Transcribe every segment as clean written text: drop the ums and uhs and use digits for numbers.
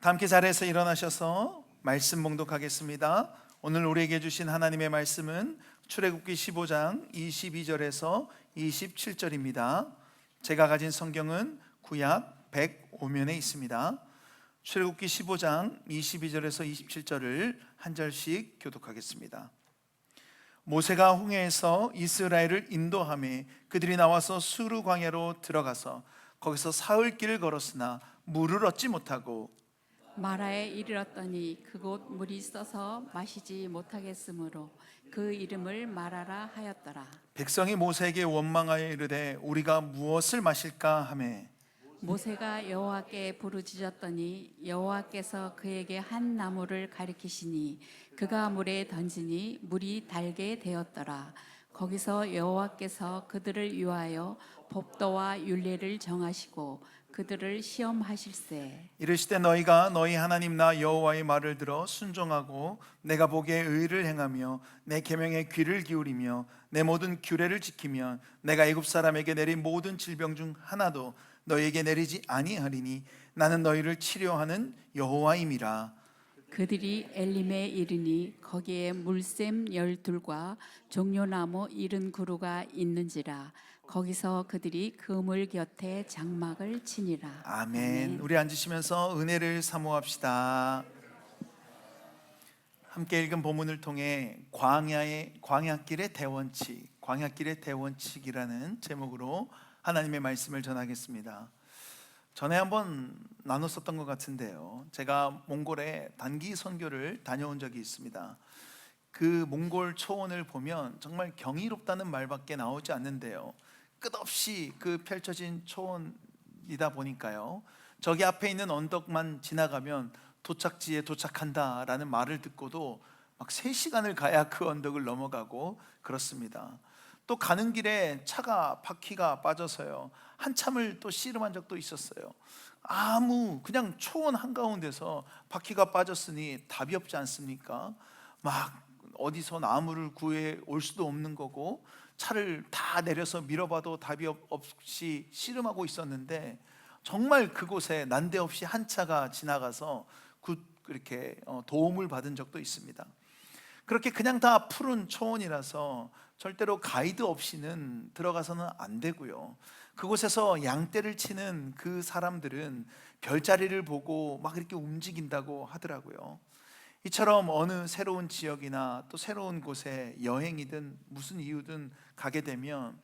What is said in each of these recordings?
다 함께 자리에서 일어나셔서 말씀 봉독하겠습니다. 오늘 우리에게 주신 하나님의 말씀은 출애굽기 15장 22절에서 27절입니다. 제가 가진 성경은 구약 105면에 있습니다. 출애굽기 15장 22절에서 27절을 한 절씩 교독하겠습니다. 모세가 홍해에서 이스라엘을 인도하매 그들이 나와서 수르 광야로 들어가서 거기서 사흘 길을 걸었으나 물을 얻지 못하고 마라에 이르렀더니 그곳 물이 써서 마시지 못하겠으므로 그 이름을 마라라 하였더라. 백성이 모세에게 원망하여 이르되 우리가 무엇을 마실까 하매 모세가 여호와께 부르짖었더니 여호와께서 그에게 한 나무를 가리키시니 그가 물에 던지니 물이 달게 되었더라. 거기서 여호와께서 그들을 위하여 법도와 율례를 정하시고 그들을 시험하실세. 이르시되 너희가 너희 하나님 나 여호와의 말을 들어 순종하고 내가 보기에 의를 행하며 내 계명에 귀를 기울이며 내 모든 규례를 지키면 내가 애굽 사람에게 내린 모든 질병 중 하나도 너희에게 내리지 아니하리니 나는 너희를 치료하는 여호와임이라. 그들이 엘림에 이르니 거기에 물샘 12과 종려나무 70그루가 있는지라. 거기서 그들이 그물 곁에 장막을 치니라. 아멘. 우리 앉으시면서 은혜를 사모합시다. 함께 읽은 본문을 통해 광야길의 대원칙이라는 제목으로 하나님의 말씀을 전하겠습니다. 전에 한번 나눴었던 것 같은데요, 제가 몽골에 단기 선교를 다녀온 적이 있습니다. 그 몽골 초원을 보면 정말 경이롭다는 말밖에 나오지 않는데요, 끝없이 그 펼쳐진 초원이다 보니까요, 저기 앞에 있는 언덕만 지나가면 도착지에 도착한다라는 말을 듣고도 막 3시간을 가야 그 언덕을 넘어가고 그렇습니다. 또 가는 길에 차가 바퀴가 빠져서요, 한참을 또 씨름한 적도 있었어요. 그냥 초원 한가운데서 바퀴가 빠졌으니 답이 없지 않습니까? 막 어디서 나무를 구해 올 수도 없는 거고 차를 다 내려서 밀어봐도 답이 없이 씨름하고 있었는데, 정말 그곳에 난데없이 한 차가 지나가서 그렇게 도움을 받은 적도 있습니다. 그렇게 그냥 다 푸른 초원이라서 절대로 가이드 없이는 들어가서는 안 되고요, 그곳에서 양떼를 치는 그 사람들은 별자리를 보고 막 이렇게 움직인다고 하더라고요. 이처럼 어느 새로운 지역이나 또 새로운 곳에 여행이든 무슨 이유든 가게 되면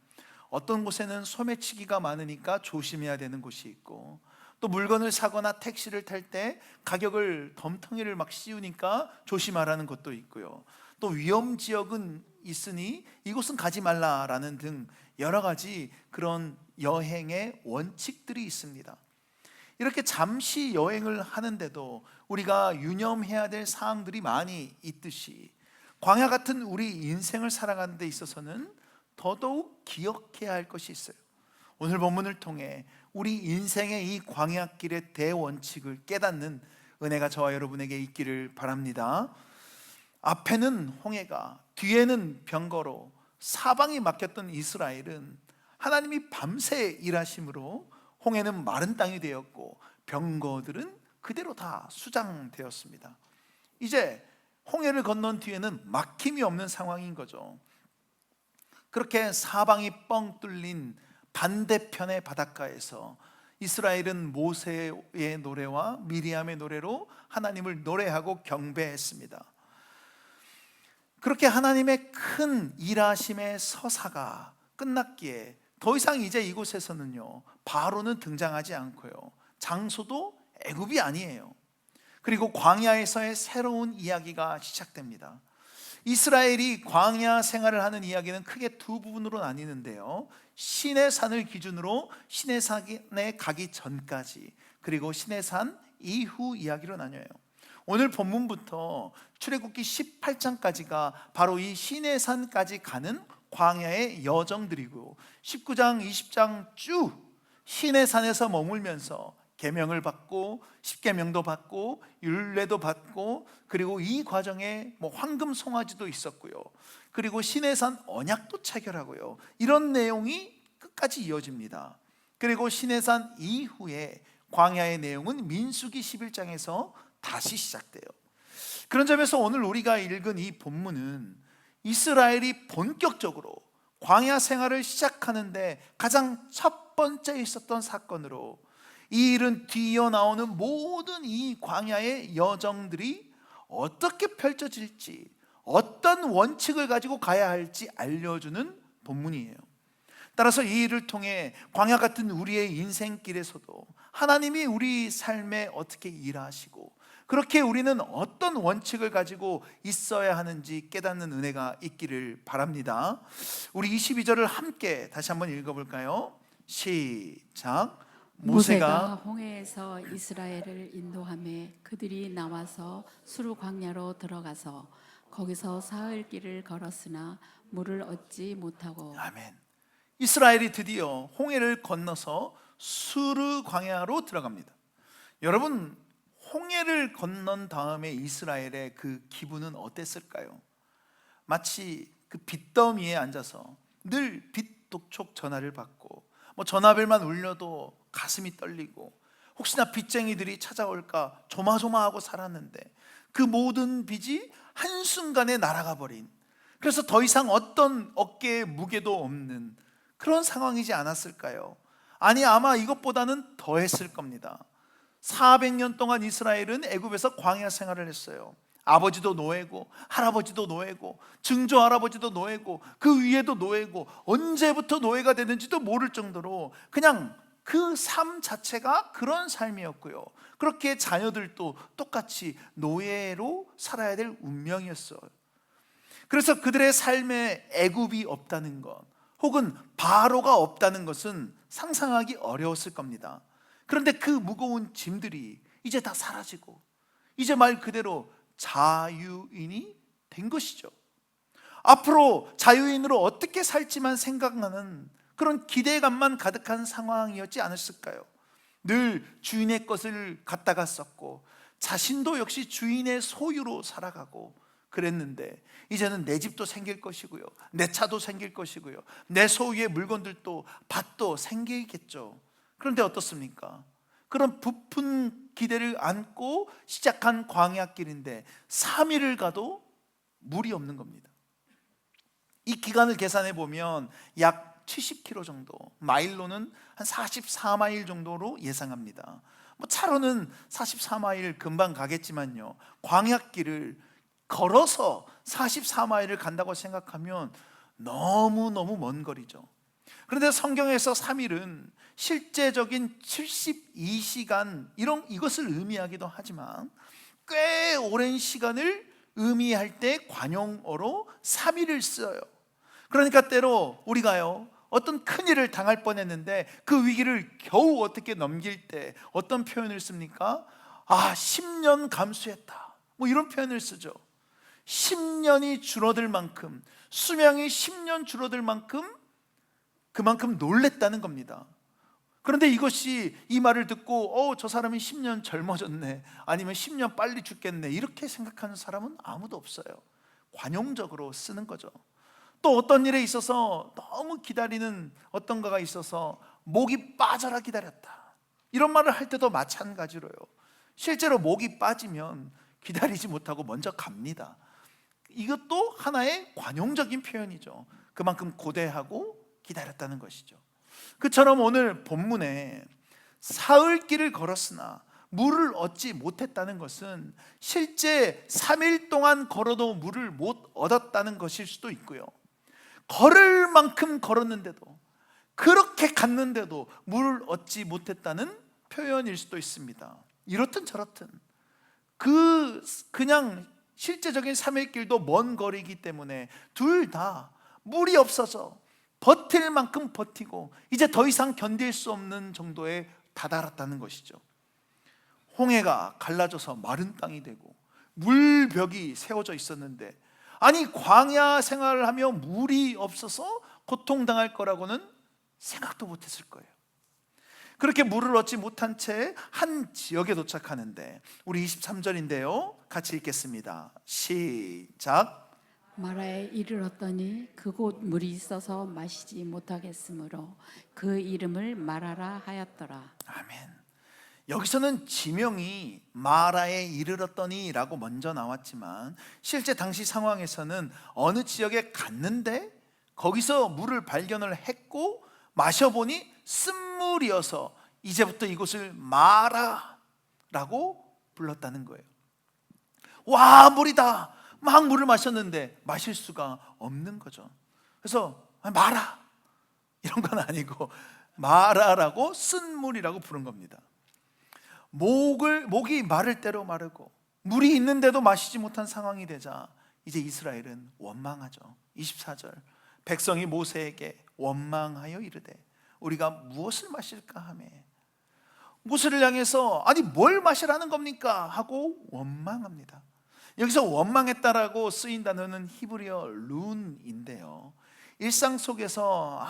어떤 곳에는 소매치기가 많으니까 조심해야 되는 곳이 있고, 또 물건을 사거나 택시를 탈 때 가격을 덤텅이를 막 씌우니까 조심하라는 것도 있고요, 또 위험 지역은 있으니 이곳은 가지 말라라는 등 여러 가지 그런 여행의 원칙들이 있습니다. 이렇게 잠시 여행을 하는데도 우리가 유념해야 될 사항들이 많이 있듯이, 광야 같은 우리 인생을 살아가는 데 있어서는 더더욱 기억해야 할 것이 있어요. 오늘 본문을 통해 우리 인생의 이 광야길의 대원칙을 깨닫는 은혜가 저와 여러분에게 있기를 바랍니다. 앞에는 홍해가, 뒤에는 병거로 사방이 막혔던 이스라엘은 하나님이 밤새 일하심으로 홍해는 마른 땅이 되었고 병거들은 그대로 다 수장되었습니다. 이제 홍해를 건넌 뒤에는 막힘이 없는 상황인 거죠. 그렇게 사방이 뻥 뚫린 반대편의 바닷가에서 이스라엘은 모세의 노래와 미리암의 노래로 하나님을 노래하고 경배했습니다. 그렇게 하나님의 큰 일하심의 서사가 끝났기에 더 이상 이제 이곳에서는요, 바로는 등장하지 않고요, 장소도 애굽이 아니에요. 그리고 광야에서의 새로운 이야기가 시작됩니다. 이스라엘이 광야 생활을 하는 이야기는 크게 두 부분으로 나뉘는데요, 시내산을 기준으로 시내산에 가기 전까지, 그리고 시내산 이후 이야기로 나뉘어요. 오늘 본문부터 출애굽기 18장까지가 바로 이 시내산까지 가는 광야의 여정들이고, 19장, 20장 쭉 시내산에서 머물면서 계명을 받고 십계명도 받고 율례도 받고, 그리고 이 과정에 황금 송아지도 있었고요, 그리고 시내산 언약도 체결하고요, 이런 내용이 끝까지 이어집니다. 그리고 시내산 이후에 광야의 내용은 민수기 11장에서 다시 시작돼요. 그런 점에서 오늘 우리가 읽은 이 본문은 이스라엘이 본격적으로 광야 생활을 시작하는데 가장 첫 번째 있었던 사건으로, 이 일은 뒤이어 나오는 모든 이 광야의 여정들이 어떻게 펼쳐질지, 어떤 원칙을 가지고 가야 할지 알려주는 본문이에요. 따라서 이 일을 통해 광야 같은 우리의 인생길에서도 하나님이 우리 삶에 어떻게 일하시고, 그렇게 우리는 어떤 원칙을 가지고 있어야 하는지 깨닫는 은혜가 있기를 바랍니다. 우리 22절을 함께 다시 한번 읽어볼까요? 시작. 모세가 홍해에서 이스라엘을 인도하며 그들이 나와서 수르 광야로 들어가서 거기서 사흘 길을 걸었으나 물을 얻지 못하고. 아멘. 이스라엘이 드디어 홍해를 건너서 수르 광야로 들어갑니다. 여러분, 홍해를 건넌 다음에 이스라엘의 그 기분은 어땠을까요? 마치 그 빚더미에 앉아서 늘 빚 독촉 전화를 받고, 전화벨만 울려도 가슴이 떨리고, 혹시나 빚쟁이들이 찾아올까 조마조마하고 살았는데 그 모든 빚이 한순간에 날아가 버린, 그래서 더 이상 어떤 어깨에 무게도 없는 그런 상황이지 않았을까요? 아니, 아마 이것보다는 더 했을 겁니다. 400년 동안 이스라엘은 애굽에서 광야 생활을 했어요. 아버지도 노예고, 할아버지도 노예고, 증조 할아버지도 노예고, 그 위에도 노예고, 언제부터 노예가 됐는지도 모를 정도로 그냥 그 삶 자체가 그런 삶이었고요. 그렇게 자녀들도 똑같이 노예로 살아야 될 운명이었어요. 그래서 그들의 삶에 애굽이 없다는 것, 혹은 바로가 없다는 것은 상상하기 어려웠을 겁니다. 그런데 그 무거운 짐들이 이제 다 사라지고, 이제 말 그대로 자유인이 된 것이죠. 앞으로 자유인으로 어떻게 살지만 생각나는 그런 기대감만 가득한 상황이었지 않았을까요? 늘 주인의 것을 갖다가 썼고, 자신도 역시 주인의 소유로 살아가고 그랬는데, 이제는 내 집도 생길 것이고요, 내 차도 생길 것이고요, 내 소유의 물건들도 밭도 생기겠죠. 그런데 어떻습니까? 그런 부푼 기대를 안고 시작한 광야길인데 3일을 가도 물이 없는 겁니다. 이 기간을 계산해 보면 약 70km 정도, 마일로는 한 44마일 정도로 예상합니다. 차로는 44마일 금방 가겠지만요, 광야길을 걸어서 44마일을 간다고 생각하면 너무너무 먼 거리죠. 그런데 성경에서 3일은 실제적인 72시간 이것을 의미하기도 하지만, 꽤 오랜 시간을 의미할 때 관용어로 3일을 써요. 그러니까 때로 우리가요, 어떤 큰일을 당할 뻔했는데 그 위기를 겨우 어떻게 넘길 때 어떤 표현을 씁니까? 10년 감수했다, 이런 표현을 쓰죠. 10년이 줄어들 만큼, 수명이 10년 줄어들 만큼 그만큼 놀랬다는 겁니다. 그런데 이것이, 이 말을 듣고 저 사람이 10년 젊어졌네, 아니면 10년 빨리 죽겠네, 이렇게 생각하는 사람은 아무도 없어요. 관용적으로 쓰는 거죠. 또 어떤 일에 있어서 너무 기다리는 어떤 거가 있어서 목이 빠져라 기다렸다, 이런 말을 할 때도 마찬가지로요. 실제로 목이 빠지면 기다리지 못하고 먼저 갑니다. 이것도 하나의 관용적인 표현이죠. 그만큼 고대하고 기다렸다는 것이죠. 그처럼 오늘 본문에 사흘 길을 걸었으나 물을 얻지 못했다는 것은 실제 3일 동안 걸어도 물을 못 얻었다는 것일 수도 있고요, 걸을 만큼 걸었는데도, 그렇게 갔는데도 물을 얻지 못했다는 표현일 수도 있습니다. 이렇든 저렇든 그냥 실제적인 3일 길도 먼 거리이기 때문에 둘 다 물이 없어서 버틸 만큼 버티고 이제 더 이상 견딜 수 없는 정도에 다다랐다는 것이죠. 홍해가 갈라져서 마른 땅이 되고 물벽이 세워져 있었는데, 아니, 광야 생활을 하며 물이 없어서 고통당할 거라고는 생각도 못했을 거예요. 그렇게 물을 얻지 못한 채 한 지역에 도착하는데, 우리 23절인데요, 같이 읽겠습니다. 시작. 마라에 이르렀더니 그곳 물이 있어서 마시지 못하겠으므로 그 이름을 마라라 하였더라. 아멘. 여기서는 지명이 마라에 이르렀더니 라고 먼저 나왔지만 실제 당시 상황에서는 어느 지역에 갔는데 거기서 물을 발견을 했고 마셔보니 쓴물이어서 이제부터 이곳을 마라라고 불렀다는 거예요. 와, 물이다. 막 물을 마셨는데 마실 수가 없는 거죠. 그래서 마라 이런 건 아니고 마라라고 쓴물이라고 부른 겁니다. 목이 마를 대로 마르고 물이 있는데도 마시지 못한 상황이 되자 이제 이스라엘은 원망하죠. 24절, 백성이 모세에게 원망하여 이르되 우리가 무엇을 마실까 하며 모세를 향해서 아니 뭘 마시라는 겁니까 하고 원망합니다. 여기서 원망했다라고 쓰인 단어는 히브리어 룬인데요, 일상 속에서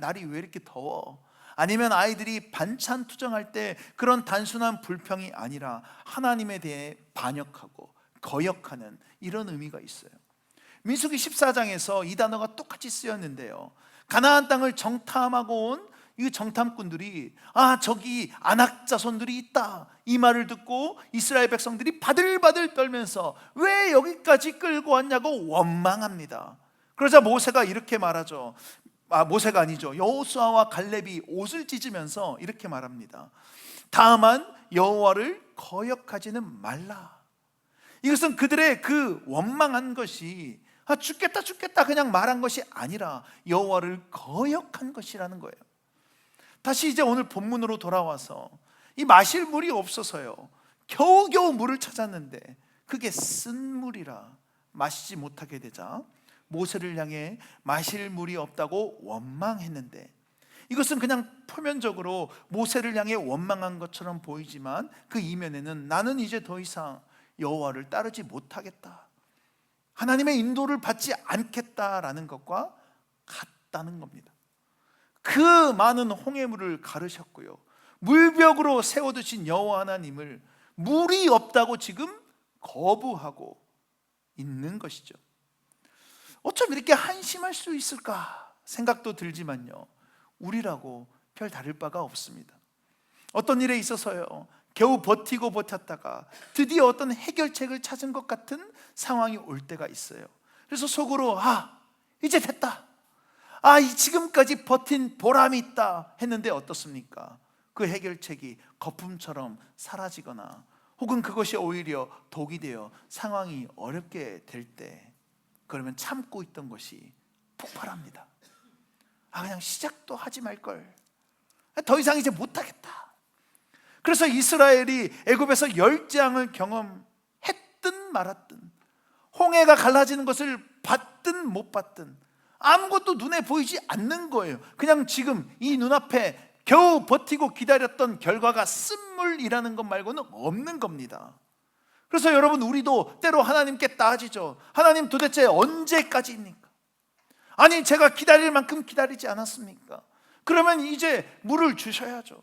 날이 왜 이렇게 더워, 아니면 아이들이 반찬 투정할 때 그런 단순한 불평이 아니라 하나님에 대해 반역하고 거역하는 이런 의미가 있어요. 민수기 14장에서 이 단어가 똑같이 쓰였는데요, 가나안 땅을 정탐하고 온 이 정탐꾼들이 저기 아낙 자손들이 있다 이 말을 듣고 이스라엘 백성들이 바들바들 떨면서 왜 여기까지 끌고 왔냐고 원망합니다. 그러자 모세가 이렇게 말하죠. 모세가 아니죠, 여호수아와 갈렙이 옷을 찢으면서 이렇게 말합니다. 다만 여호와를 거역하지는 말라. 이것은 그들의 그 원망한 것이 죽겠다 그냥 말한 것이 아니라 여호와를 거역한 것이라는 거예요. 다시 이제 오늘 본문으로 돌아와서 이 마실 물이 없어서요 겨우겨우 물을 찾았는데 그게 쓴물이라 마시지 못하게 되자 모세를 향해 마실 물이 없다고 원망했는데, 이것은 그냥 표면적으로 모세를 향해 원망한 것처럼 보이지만 그 이면에는 나는 이제 더 이상 여호와를 따르지 못하겠다, 하나님의 인도를 받지 않겠다라는 것과 같다는 겁니다. 그 많은 홍해물을 가르셨고요, 물벽으로 세워두신 여호와 하나님을 물이 없다고 지금 거부하고 있는 것이죠. 어쩜 이렇게 한심할 수 있을까 생각도 들지만요, 우리라고 별 다를 바가 없습니다. 어떤 일에 있어서요 겨우 버티고 버텼다가 드디어 어떤 해결책을 찾은 것 같은 상황이 올 때가 있어요. 그래서 속으로 이제 됐다, 지금까지 버틴 보람이 있다 했는데 어떻습니까? 그 해결책이 거품처럼 사라지거나 혹은 그것이 오히려 독이 되어 상황이 어렵게 될 때, 그러면 참고 있던 것이 폭발합니다. 그냥 시작도 하지 말걸, 더 이상 이제 못하겠다. 그래서 이스라엘이 애굽에서 열재앙을 경험했든 말았든, 홍해가 갈라지는 것을 봤든 못 봤든 아무것도 눈에 보이지 않는 거예요. 그냥 지금 이 눈앞에 겨우 버티고 기다렸던 결과가 쓴물이라는 것 말고는 없는 겁니다. 그래서 여러분, 우리도 때로 하나님께 따지죠. 하나님 도대체 언제까지입니까? 아니 제가 기다릴 만큼 기다리지 않았습니까? 그러면 이제 물을 주셔야죠.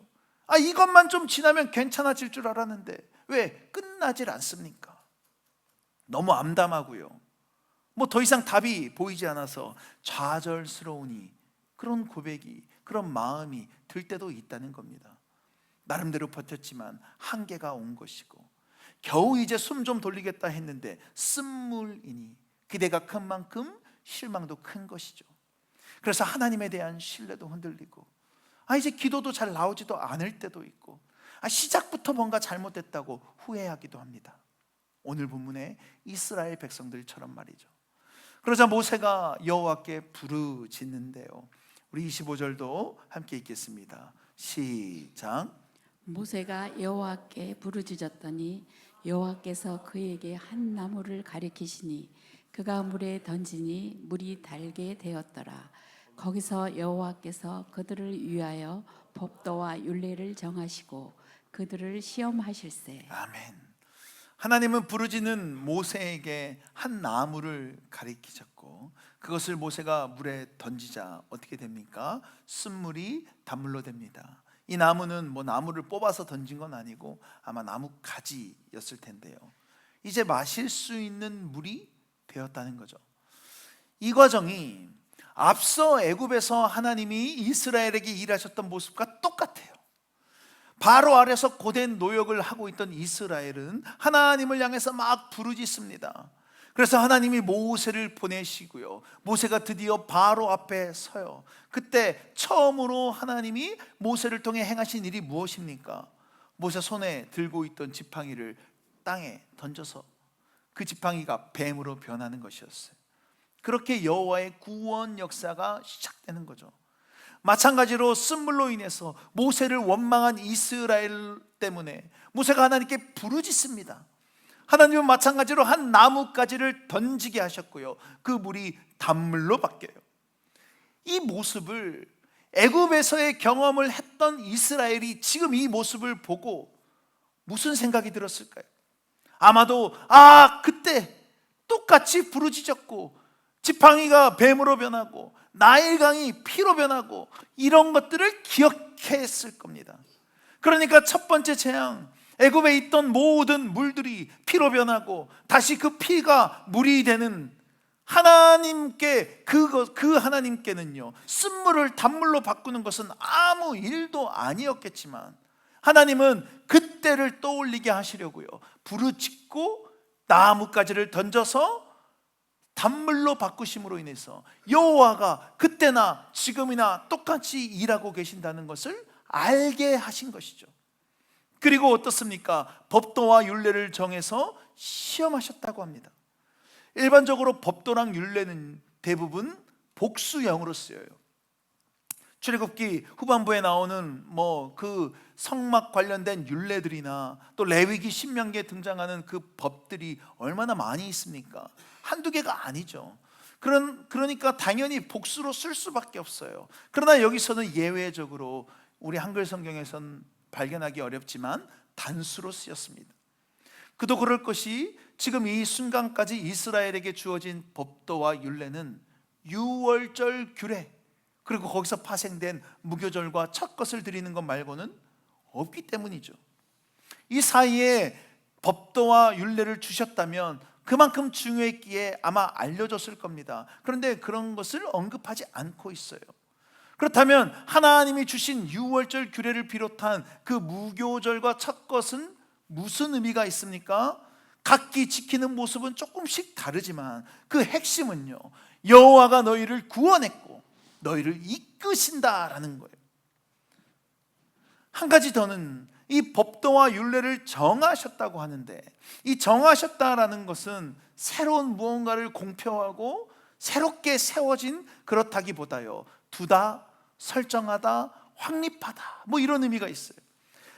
이것만 좀 지나면 괜찮아질 줄 알았는데 왜 끝나질 않습니까? 너무 암담하고요, 더 이상 답이 보이지 않아서 좌절스러우니 그런 고백이, 그런 마음이 들 때도 있다는 겁니다. 나름대로 버텼지만 한계가 온 것이고 겨우 이제 숨 좀 돌리겠다 했는데 쓴물이니 기대가 큰 만큼 실망도 큰 것이죠. 그래서 하나님에 대한 신뢰도 흔들리고 이제 기도도 잘 나오지도 않을 때도 있고 시작부터 뭔가 잘못됐다고 후회하기도 합니다. 오늘 본문의 이스라엘 백성들처럼 말이죠. 그러자 모세가 여호와께 부르짖는데요, 우리 25절도 함께 읽겠습니다. 시작. 모세가 여호와께 부르짖었더니 여호와께서 그에게 한 나무를 가리키시니 그가 물에 던지니 물이 달게 되었더라. 거기서 여호와께서 그들을 위하여 법도와 율례를 정하시고 그들을 시험하실세. 아멘. 하나님은 부르짖는 모세에게 한 나무를 가리키셨고 그것을 모세가 물에 던지자 어떻게 됩니까? 쓴물이 단물로 됩니다. 이 나무는 나무를 뽑아서 던진 건 아니고 아마 나무 가지였을 텐데요, 이제 마실 수 있는 물이 되었다는 거죠. 이 과정이 앞서 애굽에서 하나님이 이스라엘에게 일하셨던 모습과 똑같아요. 바로 아래서 고된 노역을 하고 있던 이스라엘은 하나님을 향해서 막 부르짖습니다. 그래서 하나님이 모세를 보내시고요, 모세가 드디어 바로 앞에 서요. 그때 처음으로 하나님이 모세를 통해 행하신 일이 무엇입니까? 모세 손에 들고 있던 지팡이를 땅에 던져서 그 지팡이가 뱀으로 변하는 것이었어요. 그렇게 여호와의 구원 역사가 시작되는 거죠. 마찬가지로 쓴물로 인해서 모세를 원망한 이스라엘 때문에 모세가 하나님께 부르짖습니다. 하나님은 마찬가지로 한 나뭇가지를 던지게 하셨고요, 그 물이 단물로 바뀌어요. 이 모습을 애굽에서의 경험을 했던 이스라엘이 지금 이 모습을 보고 무슨 생각이 들었을까요? 아마도 그때 똑같이 부르짖었고 지팡이가 뱀으로 변하고 나일강이 피로 변하고 이런 것들을 기억했을 겁니다. 그러니까 첫 번째 재앙, 애굽에 있던 모든 물들이 피로 변하고 다시 그 피가 물이 되는 하나님께, 그 하나님께는요, 쓴물을 단물로 바꾸는 것은 아무 일도 아니었겠지만 하나님은 그때를 떠올리게 하시려고요, 부르짖고 나뭇가지를 던져서 단물로 바꾸심으로 인해서 여호와가 그때나 지금이나 똑같이 일하고 계신다는 것을 알게 하신 것이죠. 그리고 어떻습니까? 법도와 율례를 정해서 시험하셨다고 합니다. 일반적으로 법도랑 율례는 대부분 복수형으로 쓰여요. 출애굽기 후반부에 나오는 그 성막 관련된 율례들이나 또 레위기 신명기에 등장하는 그 법들이 얼마나 많이 있습니까? 한두 개가 아니죠. 그러니까 당연히 복수로 쓸 수밖에 없어요. 그러나 여기서는 예외적으로 우리 한글 성경에선 발견하기 어렵지만 단수로 쓰였습니다. 그도 그럴 것이 지금 이 순간까지 이스라엘에게 주어진 법도와 율례는 유월절 규례, 그리고 거기서 파생된 무교절과 첫 것을 드리는 것 말고는 없기 때문이죠. 이 사이에 법도와 율례를 주셨다면 그만큼 중요했기에 아마 알려줬을 겁니다. 그런데 그런 것을 언급하지 않고 있어요. 그렇다면 하나님이 주신 유월절 규례를 비롯한 그 무교절과 첫 것은 무슨 의미가 있습니까? 각기 지키는 모습은 조금씩 다르지만 그 핵심은요, 여호와가 너희를 구원했고 너희를 이끄신다라는 거예요. 한 가지 더는 이 법도와 율례를 정하셨다고 하는데, 이 정하셨다라는 것은 새로운 무언가를 공표하고 새롭게 세워진, 그렇다기보다요, 두다, 설정하다, 확립하다, 이런 의미가 있어요.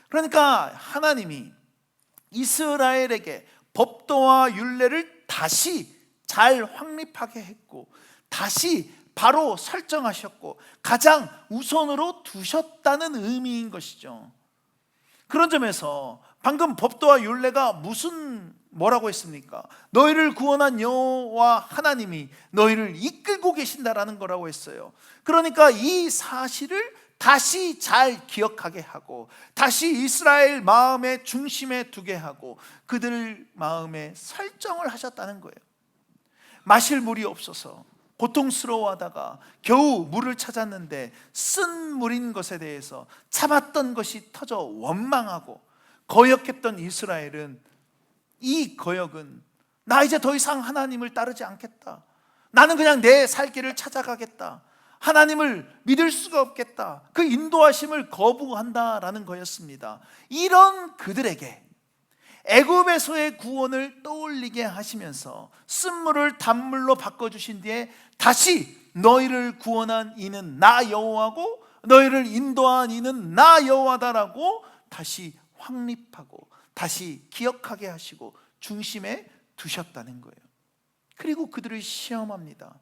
그러니까 하나님이 이스라엘에게 법도와 율례를 다시 잘 확립하게 했고 다시 바로 설정하셨고 가장 우선으로 두셨다는 의미인 것이죠. 그런 점에서 방금 법도와 율례가 뭐라고 했습니까? 너희를 구원한 여호와 하나님이 너희를 이끌고 계신다라는 거라고 했어요. 그러니까 이 사실을 다시 잘 기억하게 하고 다시 이스라엘 마음의 중심에 두게 하고 그들 마음에 설정을 하셨다는 거예요. 마실 물이 없어서 고통스러워하다가 겨우 물을 찾았는데 쓴 물인 것에 대해서 참았던 것이 터져 원망하고 거역했던 이스라엘은, 이 거역은 나 이제 더 이상 하나님을 따르지 않겠다, 나는 그냥 내 살 길을 찾아가겠다, 하나님을 믿을 수가 없겠다, 그 인도하심을 거부한다라는 거였습니다. 이런 그들에게 애굽에서의 구원을 떠올리게 하시면서 쓴물을 단물로 바꿔주신 뒤에 다시 너희를 구원한 이는 나 여호와고 너희를 인도한 이는 나 여호와다라고 다시 확립하고 다시 기억하게 하시고 중심에 두셨다는 거예요. 그리고 그들을 시험합니다.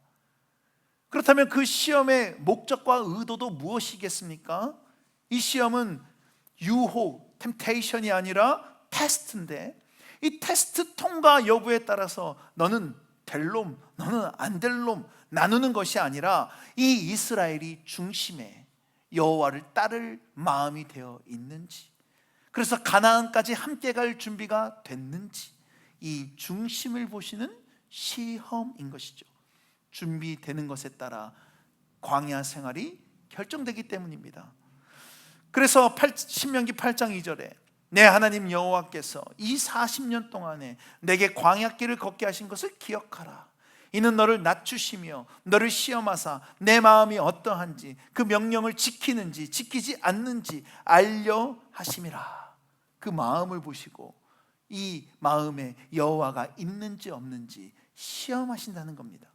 그렇다면 그 시험의 목적과 의도도 무엇이겠습니까? 이 시험은 유혹, 템테이션이 아니라 테스트인데, 이 테스트 통과 여부에 따라서 너는 될 놈, 너는 안 될 놈 나누는 것이 아니라 이 이스라엘이 중심에 여호와를 따를 마음이 되어 있는지, 그래서 가나안까지 함께 갈 준비가 됐는지, 이 중심을 보시는 시험인 것이죠. 준비되는 것에 따라 광야 생활이 결정되기 때문입니다. 그래서 신명기 8장 2절에 내 하나님 여호와께서 이 40년 동안에 내게 광야길을 걷게 하신 것을 기억하라. 이는 너를 낮추시며 너를 시험하사 내 마음이 어떠한지 그 명령을 지키는지 지키지 않는지 알려 하심이라. 그 마음을 보시고 이 마음에 여호와가 있는지 없는지 시험하신다는 겁니다.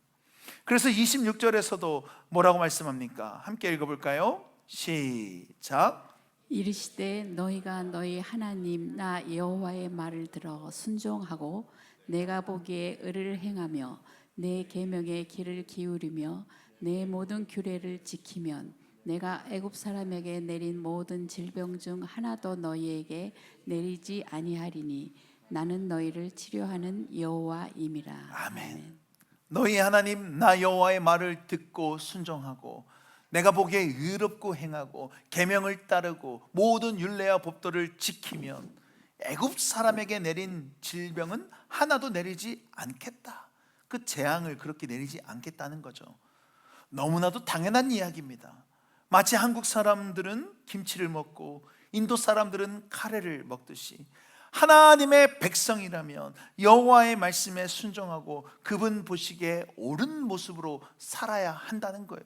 그래서 26절에서도 뭐라고 말씀합니까? 함께 읽어볼까요? 시작. 이르시되 너희가 너희 하나님 나 여호와의 말을 들어 순종하고 내가 보기에 의를 행하며 내 계명의 길을 기울이며 내 모든 규례를 지키면 내가 애굽 사람에게 내린 모든 질병 중 하나도 너희에게 내리지 아니하리니 나는 너희를 치료하는 여호와임이라. 아멘. 너희 하나님 나 여호와의 말을 듣고 순종하고 내가 보기에 의롭고 행하고 계명을 따르고 모든 율례와 법도를 지키면 애굽 사람에게 내린 질병은 하나도 내리지 않겠다. 그 재앙을 그렇게 내리지 않겠다는 거죠. 너무나도 당연한 이야기입니다. 마치 한국 사람들은 김치를 먹고 인도 사람들은 카레를 먹듯이 하나님의 백성이라면 여호와의 말씀에 순종하고 그분 보시기에 옳은 모습으로 살아야 한다는 거예요.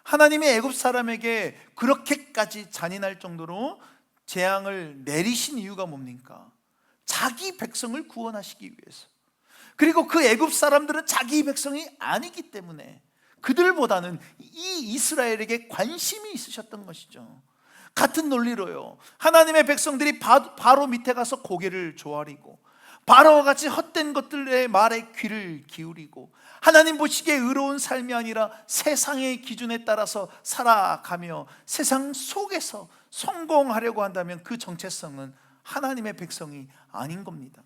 하나님이 애굽 사람에게 그렇게까지 잔인할 정도로 재앙을 내리신 이유가 뭡니까? 자기 백성을 구원하시기 위해서. 그리고 그 애굽 사람들은 자기 백성이 아니기 때문에 그들보다는 이 이스라엘에게 관심이 있으셨던 것이죠. 같은 논리로요, 하나님의 백성들이 바로 밑에 가서 고개를 조아리고 바로와 같이 헛된 것들의 말에 귀를 기울이고 하나님 보시기에 의로운 삶이 아니라 세상의 기준에 따라서 살아가며 세상 속에서 성공하려고 한다면 그 정체성은 하나님의 백성이 아닌 겁니다.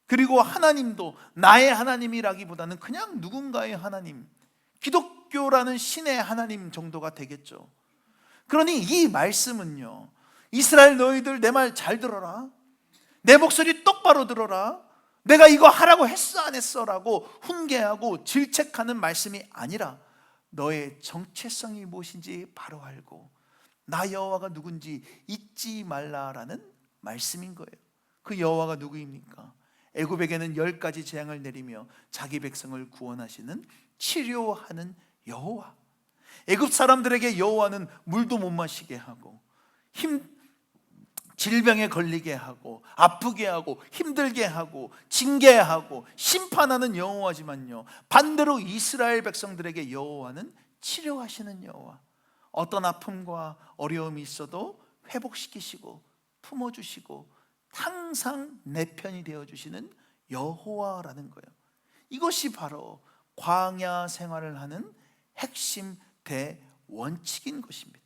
그리고 하나님도 나의 하나님이라기보다는 그냥 누군가의 하나님, 기독교라는 신의 하나님 정도가 되겠죠. 그러니 이 말씀은요, 이스라엘 너희들 내 말 잘 들어라, 내 목소리 똑바로 들어라, 내가 이거 하라고 했어 안 했어 라고 훈계하고 질책하는 말씀이 아니라 너의 정체성이 무엇인지 바로 알고 나 여호와가 누군지 잊지 말라라는 말씀인 거예요. 그 여호와가 누구입니까? 애굽에게는 10가지 재앙을 내리며 자기 백성을 구원하시는 치료하는 여호와. 애굽 사람들에게 여호와는 물도 못 마시게 하고 질병에 걸리게 하고 아프게 하고 힘들게 하고 징계하고 심판하는 여호와지만요, 반대로 이스라엘 백성들에게 여호와는 치료하시는 여호와. 어떤 아픔과 어려움이 있어도 회복시키시고 품어주시고 항상 내 편이 되어주시는 여호와라는 거예요. 이것이 바로 광야 생활을 하는 핵심 대원칙인 것입니다.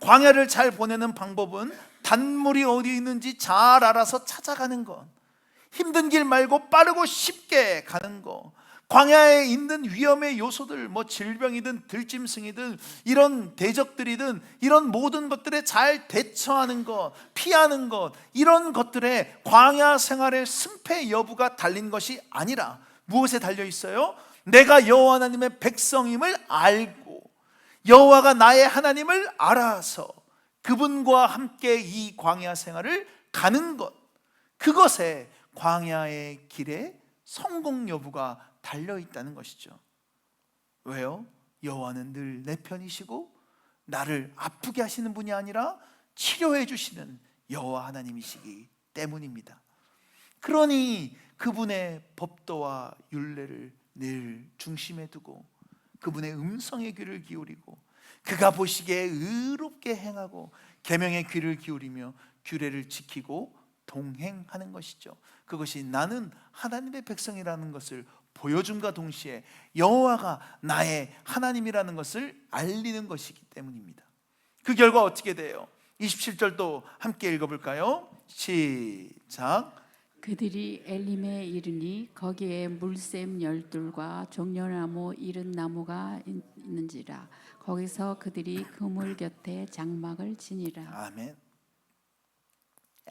광야를 잘 보내는 방법은 단물이 어디 있는지 잘 알아서 찾아가는 것, 힘든 길 말고 빠르고 쉽게 가는 것, 광야에 있는 위험의 요소들, 질병이든 들짐승이든 이런 대적들이든 이런 모든 것들에 잘 대처하는 것, 피하는 것, 이런 것들에 광야 생활의 승패 여부가 달린 것이 아니라 무엇에 달려 있어요? 내가 여호와 하나님의 백성임을 알고 여호와가 나의 하나님을 알아서 그분과 함께 이 광야 생활을 가는 것, 그것에 광야의 길에 성공 여부가 달려있다는 것이죠. 왜요? 여호와는 늘 내 편이시고 나를 아프게 하시는 분이 아니라 치료해 주시는 여호와 하나님이시기 때문입니다. 그러니 그분의 법도와 율례를 늘 중심에 두고 그분의 음성의 귀를 기울이고 그가 보시기에 의롭게 행하고 계명의 귀를 기울이며 규례를 지키고 동행하는 것이죠. 그것이 나는 하나님의 백성이라는 것을 보여줌과 동시에 여호와가 나의 하나님이라는 것을 알리는 것이기 때문입니다. 그 결과 어떻게 돼요? 27절도 함께 읽어볼까요? 시작. 그들이 엘림에 이르니 거기에 물샘 12과 종려나무 70나무가 있는지라. 거기서 그들이 그물 곁에 장막을 지니라. 아멘.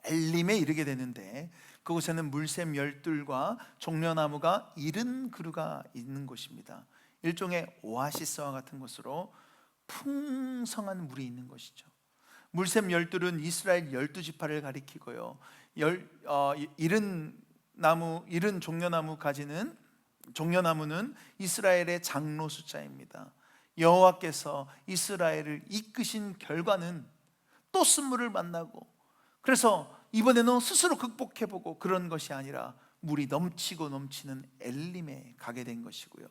엘림에 이르게 되는데 그곳에는 물샘 12과 종려나무가 70그루가 있는 곳입니다. 일종의 오아시스와 같은 곳으로 풍성한 물이 있는 것이죠. 물샘 열둘은 이스라엘 12지파를 가리키고요. 이른 종려나무 가지는 종려나무는 이스라엘의 장로 숫자입니다. 여호와께서 이스라엘을 이끄신 결과는 또 쓴물을 만나고, 그래서 이번에는 스스로 극복해보고 그런 것이 아니라 물이 넘치고 넘치는 엘림에 가게 된 것이고요.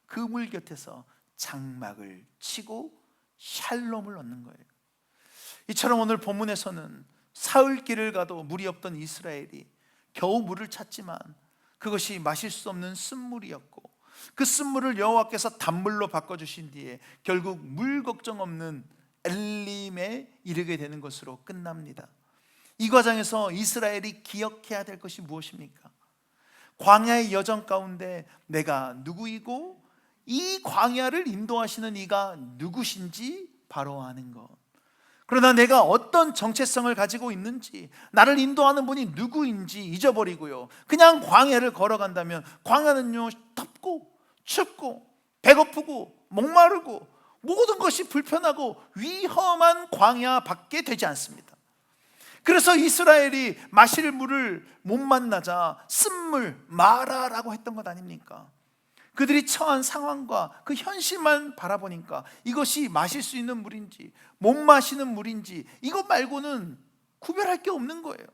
그 물 곁에서 장막을 치고 샬롬을 얻는 거예요. 이처럼 오늘 본문에서는 사흘길을 가도 물이 없던 이스라엘이 겨우 물을 찾지만 그것이 마실 수 없는 쓴물이었고, 그 쓴물을 여호와께서 단물로 바꿔주신 뒤에 결국 물 걱정 없는 엘림에 이르게 되는 것으로 끝납니다. 이 과정에서 이스라엘이 기억해야 될 것이 무엇입니까? 광야의 여정 가운데 내가 누구이고 이 광야를 인도하시는 이가 누구신지 바로 아는 것. 그러나 내가 어떤 정체성을 가지고 있는지, 나를 인도하는 분이 누구인지 잊어버리고요, 그냥 광야를 걸어간다면 광야는요 덥고 춥고 배고프고 목마르고 모든 것이 불편하고 위험한 광야밖에 되지 않습니다. 그래서 이스라엘이 마실 물을 못 만나자 쓴물 마라라고 했던 것 아닙니까? 그들이 처한 상황과 그 현실만 바라보니까 이것이 마실 수 있는 물인지 못 마시는 물인지 이것 말고는 구별할 게 없는 거예요.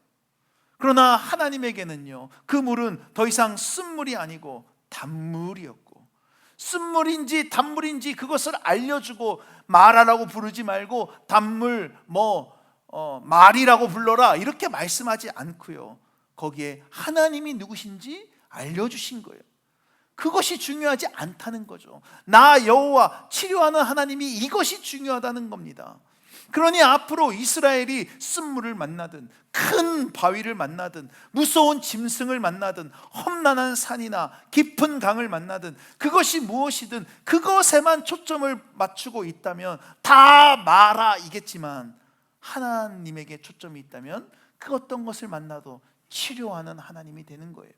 그러나 하나님에게는요, 그 물은 더 이상 쓴물이 아니고 단물이었고, 쓴물인지 단물인지 그것을 알려주고 마라라고 부르지 말고 단물 말이라고 불러라 이렇게 말씀하지 않고요, 거기에 하나님이 누구신지 알려주신 거예요. 그것이 중요하지 않다는 거죠. 나 여호와 치료하는 하나님이 이것이 중요하다는 겁니다. 그러니 앞으로 이스라엘이 쓴물을 만나든 큰 바위를 만나든 무서운 짐승을 만나든 험난한 산이나 깊은 강을 만나든 그것이 무엇이든 그것에만 초점을 맞추고 있다면 다 마라이겠지만, 하나님에게 초점이 있다면 그 어떤 것을 만나도 치료하는 하나님이 되는 거예요.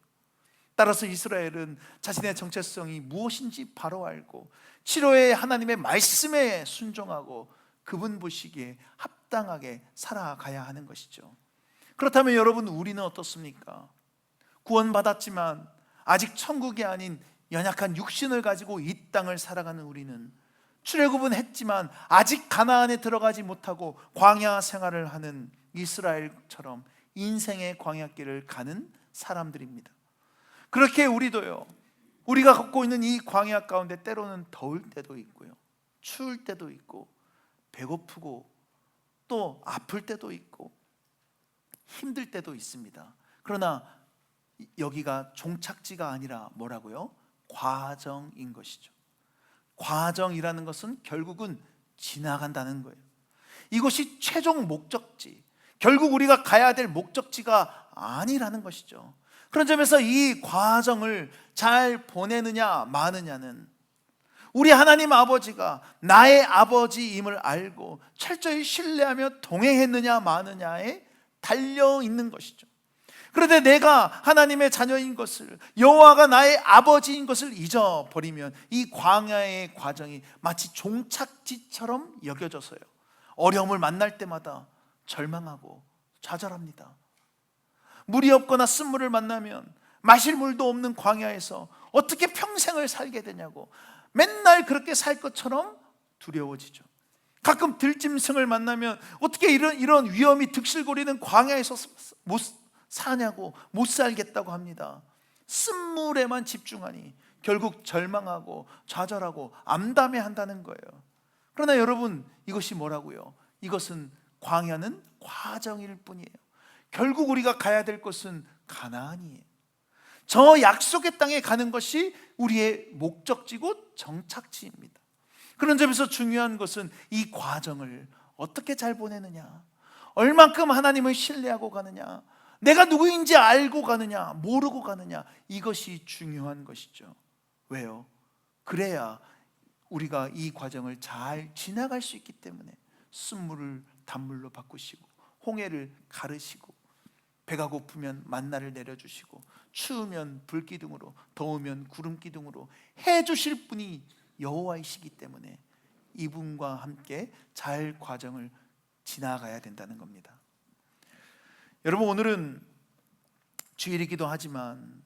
따라서 이스라엘은 자신의 정체성이 무엇인지 바로 알고 치료의 하나님의 말씀에 순종하고 그분 보시기에 합당하게 살아가야 하는 것이죠. 그렇다면 여러분, 우리는 어떻습니까? 구원받았지만 아직 천국이 아닌 연약한 육신을 가지고 이 땅을 살아가는 우리는, 출애굽은 했지만 아직 가나안에 들어가지 못하고 광야 생활을 하는 이스라엘처럼 인생의 광야길을 가는 사람들입니다. 그렇게 우리도요, 우리가 걷고 있는 이 광야 가운데 때로는 더울 때도 있고요, 추울 때도 있고, 배고프고 또 아플 때도 있고 힘들 때도 있습니다. 그러나 여기가 종착지가 아니라 뭐라고요? 과정인 것이죠. 과정이라는 것은 결국은 지나간다는 거예요. 이것이 최종 목적지, 결국 우리가 가야 될 목적지가 아니라는 것이죠. 그런 점에서 이 과정을 잘 보내느냐 마느냐는 우리 하나님 아버지가 나의 아버지임을 알고 철저히 신뢰하며 동행했느냐 마느냐에 달려 있는 것이죠. 그런데 내가 하나님의 자녀인 것을, 여호와가 나의 아버지인 것을 잊어버리면 이 광야의 과정이 마치 종착지처럼 여겨져서요, 어려움을 만날 때마다 절망하고 좌절합니다. 물이 없거나 쓴물을 만나면 마실 물도 없는 광야에서 어떻게 평생을 살게 되냐고 맨날 그렇게 살 것처럼 두려워지죠. 가끔 들짐승을 만나면 어떻게 이런 위험이 득실거리는 광야에서 못 사냐고, 못 살겠다고 합니다. 쓴물에만 집중하니 결국 절망하고 좌절하고 암담해한다는 거예요. 그러나 여러분, 이것이 뭐라고요? 이것은 광야는 과정일 뿐이에요. 결국 우리가 가야 될 곳은 가나안이에요. 저 약속의 땅에 가는 것이 우리의 목적지고 정착지입니다. 그런 점에서 중요한 것은 이 과정을 어떻게 잘 보내느냐, 얼만큼 하나님을 신뢰하고 가느냐, 내가 누구인지 알고 가느냐 모르고 가느냐, 이것이 중요한 것이죠. 왜요? 그래야 우리가 이 과정을 잘 지나갈 수 있기 때문에 쓴물을 단물로 바꾸시고 홍해를 가르시고 배가 고프면 만나를 내려주시고 추우면 불기둥으로 더우면 구름기둥으로 해주실 분이 여호와이시기 때문에 이분과 함께 잘 과정을 지나가야 된다는 겁니다. 여러분, 오늘은 주일이기도 하지만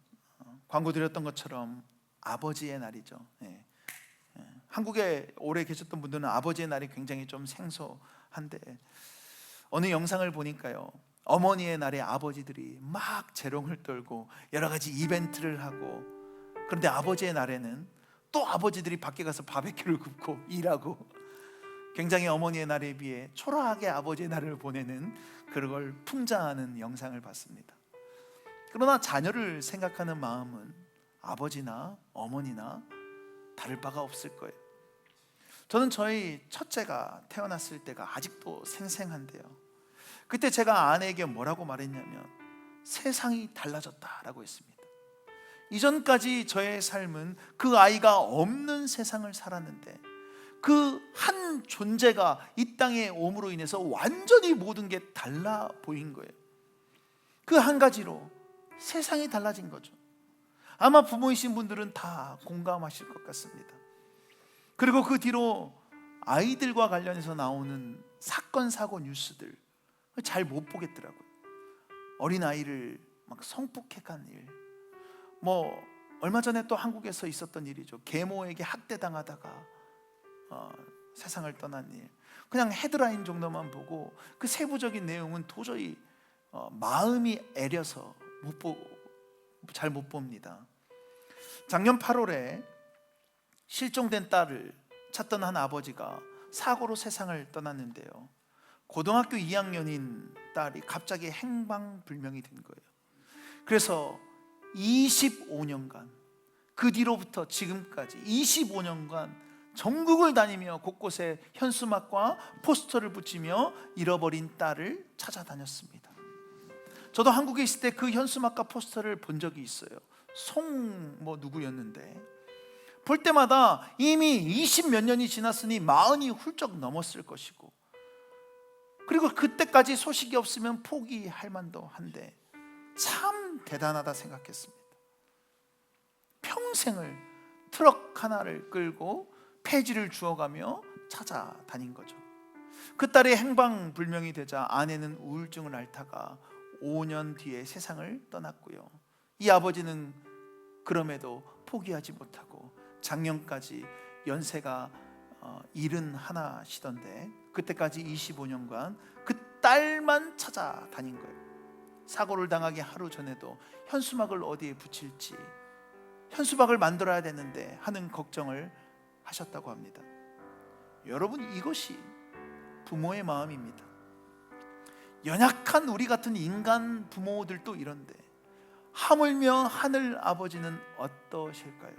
광고 드렸던 것처럼 아버지의 날이죠. 한국에 오래 계셨던 분들은 아버지의 날이 굉장히 좀 생소한데, 어느 영상을 보니까요, 어머니의 날에 아버지들이 막 재롱을 떨고 여러 가지 이벤트를 하고, 그런데 아버지의 날에는 또 아버지들이 밖에 가서 바베큐를 굽고 일하고, 굉장히 어머니의 날에 비해 초라하게 아버지의 날을 보내는 그걸 풍자하는 영상을 봤습니다. 그러나 자녀를 생각하는 마음은 아버지나 어머니나 다를 바가 없을 거예요. 저는 저희 첫째가 태어났을 때가 아직도 생생한데요, 그때 제가 아내에게 뭐라고 말했냐면 세상이 달라졌다라고 했습니다. 이전까지 저의 삶은 그 아이가 없는 세상을 살았는데, 그 한 존재가 이 땅에 옴으로 인해서 완전히 모든 게 달라 보인 거예요. 그 한 가지로 세상이 달라진 거죠. 아마 부모이신 분들은 다 공감하실 것 같습니다. 그리고 그 뒤로 아이들과 관련해서 나오는 사건 사고 뉴스들 잘 못 보겠더라고요. 어린아이를 막 성폭행한 일, 얼마 전에 또 한국에서 있었던 일이죠. 계모에게 학대당하다가 세상을 떠난 일. 그냥 헤드라인 정도만 보고 그 세부적인 내용은 도저히 마음이 애려서 잘 못 봅니다. 작년 8월에 실종된 딸을 찾던 한 아버지가 사고로 세상을 떠났는데요, 고등학교 2학년인 딸이 갑자기 행방불명이 된 거예요. 그래서 25년간, 그 뒤로부터 지금까지 25년간 전국을 다니며 곳곳에 현수막과 포스터를 붙이며 잃어버린 딸을 찾아다녔습니다. 저도 한국에 있을 때 그 현수막과 포스터를 본 적이 있어요. 누구였는데, 볼 때마다 이미 20 몇 년이 지났으니 40이 훌쩍 넘었을 것이고, 그리고 그때까지 소식이 없으면 포기할 만도 한데 참 대단하다 생각했습니다. 평생을 트럭 하나를 끌고 폐지를 주워가며 찾아다닌 거죠. 그 딸이 행방불명이 되자 아내는 우울증을 앓다가 5년 뒤에 세상을 떠났고요, 이 아버지는 그럼에도 포기하지 못하고 작년까지 연세가 71시던데 그때까지 25년간 그 딸만 찾아다닌 거예요. 사고를 당하기 하루 전에도 현수막을 어디에 붙일지, 현수막을 만들어야 되는데 하는 걱정을 하셨다고 합니다. 여러분, 이것이 부모의 마음입니다. 연약한 우리 같은 인간 부모들도 이런데 하물며 하늘 아버지는 어떠실까요?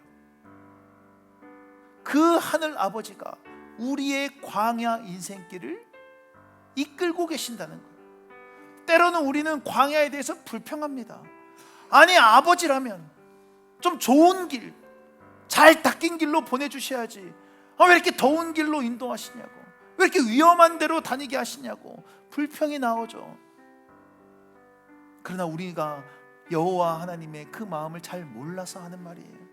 그 하늘 아버지가 우리의 광야 인생길을 이끌고 계신다는 거예요. 때로는 우리는 광야에 대해서 불평합니다. 아니, 아버지라면 좀 좋은 길, 잘 닦인 길로 보내주셔야지, 왜 이렇게 더운 길로 인도하시냐고, 왜 이렇게 위험한 데로 다니게 하시냐고 불평이 나오죠. 그러나 우리가 여호와 하나님의 그 마음을 잘 몰라서 하는 말이에요.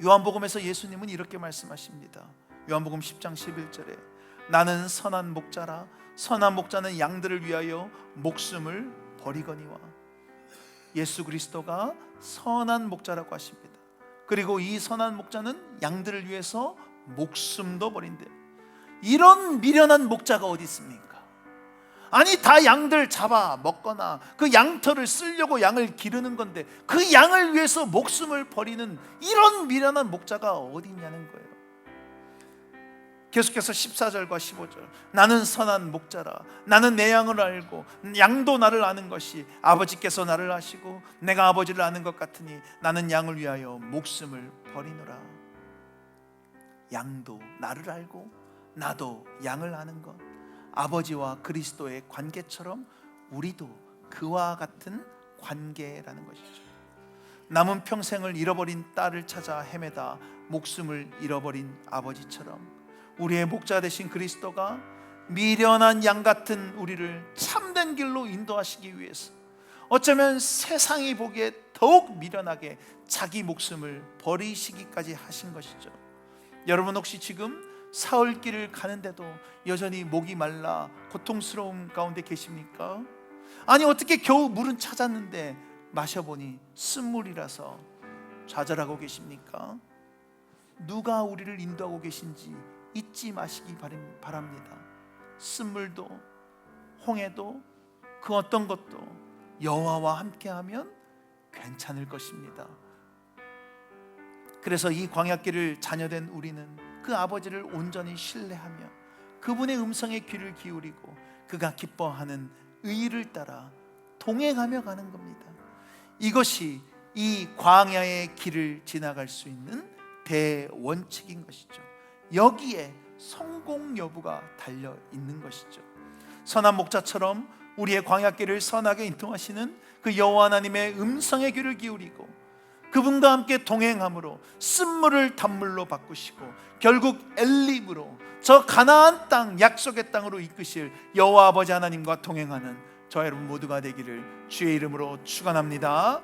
요한복음에서 예수님은 이렇게 말씀하십니다. 요한복음 10장 11절에 나는 선한 목자라, 선한 목자는 양들을 위하여 목숨을 버리거니와. 예수 그리스도가 선한 목자라고 하십니다. 그리고 이 선한 목자는 양들을 위해서 목숨도 버린대요. 이런 미련한 목자가 어디 있습니까? 아니, 다 양들 잡아 먹거나 그 양털을 쓰려고 양을 기르는 건데 그 양을 위해서 목숨을 버리는 이런 미련한 목자가 어디 있냐는 거예요. 계속해서 14절과 15절, 나는 선한 목자라, 나는 내 양을 알고 양도 나를 아는 것이 아버지께서 나를 아시고 내가 아버지를 아는 것 같으니 나는 양을 위하여 목숨을 버리노라. 양도 나를 알고 나도 양을 아는 것, 아버지와 그리스도의 관계처럼 우리도 그와 같은 관계라는 것이죠. 남은 평생을 잃어버린 딸을 찾아 헤매다 목숨을 잃어버린 아버지처럼 우리의 목자 되신 그리스도가 미련한 양 같은 우리를 참된 길로 인도하시기 위해서 어쩌면 세상이 보기에 더욱 미련하게 자기 목숨을 버리시기까지 하신 것이죠. 여러분, 혹시 지금 사흘 길을 가는데도 여전히 목이 말라 고통스러운 가운데 계십니까? 아니 어떻게 겨우 물은 찾았는데 마셔보니 쓴물이라서 좌절하고 계십니까? 누가 우리를 인도하고 계신지 잊지 마시기 바랍니다. 쓴물도 홍해도 그 어떤 것도 여호와와 함께하면 괜찮을 것입니다. 그래서 이 광야길을 자녀된 우리는 그 아버지를 온전히 신뢰하며 그분의 음성에 귀를 기울이고 그가 기뻐하는 의를 따라 동행하며 가는 겁니다. 이것이 이 광야의 길을 지나갈 수 있는 대원칙인 것이죠. 여기에 성공 여부가 달려 있는 것이죠. 선한 목자처럼 우리의 광야길을 선하게 인도하시는 그 여호와 하나님의 음성에 귀를 기울이고 그분과 함께 동행함으로 쓴물을 단물로 바꾸시고 결국 엘림으로 저 가나안 땅 약속의 땅으로 이끄실 여호와 아버지 하나님과 동행하는 저 여러분 모두가 되기를 주의 이름으로 축원합니다.